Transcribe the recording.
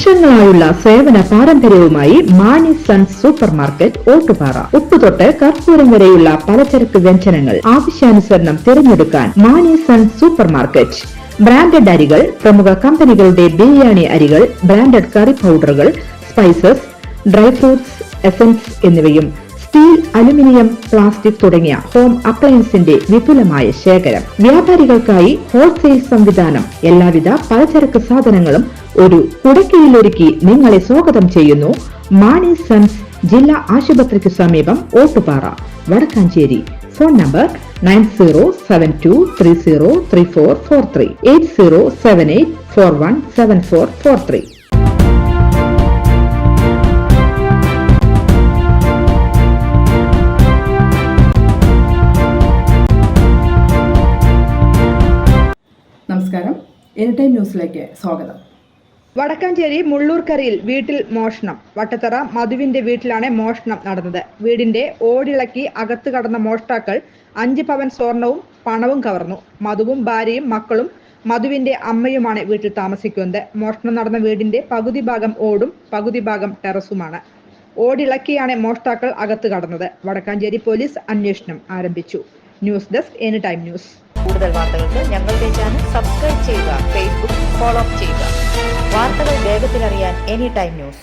വർഷങ്ങളായുള്ള സേവന പാരമ്പര്യവുമായി Mani Sons super market Ottupara. ഉപ്പുതൊട്ട് കർപ്പൂരം വരെയുള്ള പലചരക്ക് വ്യഞ്ജനങ്ങൾ ആവശ്യാനുസരണം തിരഞ്ഞെടുക്കാൻ Mani Sons super market. Branded അരികൾ, പ്രമുഖ കമ്പനികളുടെ ബിരിയാണി അരികൾ, ബ്രാൻഡഡ് കറി പൗഡറുകൾ, സ്പൈസസ്, ഡ്രൈ ഫ്രൂട്ട്സ്, എസൻസ് എന്നിവയും സ്റ്റീൽ, അലുമിനിയം, പ്ലാസ്റ്റിക് തുടങ്ങിയ ഹോം അപ്ലയൻസിന്റെ വിപുലമായ ശേഖരം. വ്യാപാരികൾക്കായി ഹോൾസെയിൽ സംവിധാനം. എല്ലാവിധ പലചരക്ക് സാധനങ്ങളും ഒരു കുടക്കീഴിലൊരുക്കി നിങ്ങളെ സ്വാഗതം ചെയ്യുന്നു മാണി സൺസ് ജില്ലാ ആശുപത്രിക്ക് സമീപം ഓട്ടുപാറ, വടക്കാഞ്ചേരി. Phone number 9072303443 8078417443. നമസ്കാരം, എനി ടൈം ന്യൂസിലേക്ക് സ്വാഗതം. വടക്കാഞ്ചേരി മുള്ളൂർക്കരയിൽ വീട്ടിൽ മോഷണം. വട്ടത്തറ മധുവിന്റെ വീട്ടിലാണ് മോഷണം നടന്നത്. വീടിന്റെ ഓടിളക്കി അകത്ത് കടന്ന മോഷ്ടാക്കൾ 5 പവൻ സ്വർണവും പണവും കവർന്നു. മധുവും ഭാര്യയും മക്കളും മധുവിന്റെ അമ്മയുമാണ് വീട്ടിൽ താമസിക്കുന്നത്. മോഷണം നടന്ന വീടിന്റെ പകുതി ഭാഗം ഓടും പകുതി ഭാഗം ടെറസുമാണ്. ഓടിളക്കിയാണ് മോഷ്ടാക്കൾ അകത്ത് കടന്നത്. വടക്കാഞ്ചേരി പോലീസ് അന്വേഷണം ആരംഭിച്ചു. News desk any time news. കൂടുതൽ വാർത്തകൾക്ക് ഞങ്ങളുടെ ചാനൽ സബ്സ്ക്രൈബ് ചെയ്യുക, ഫേസ്ബുക്ക് ഫോളോ ചെയ്യുക. വാർത്തകൾ വേഗത്തിലറിയാൻ എനി ടൈം ന്യൂസ്.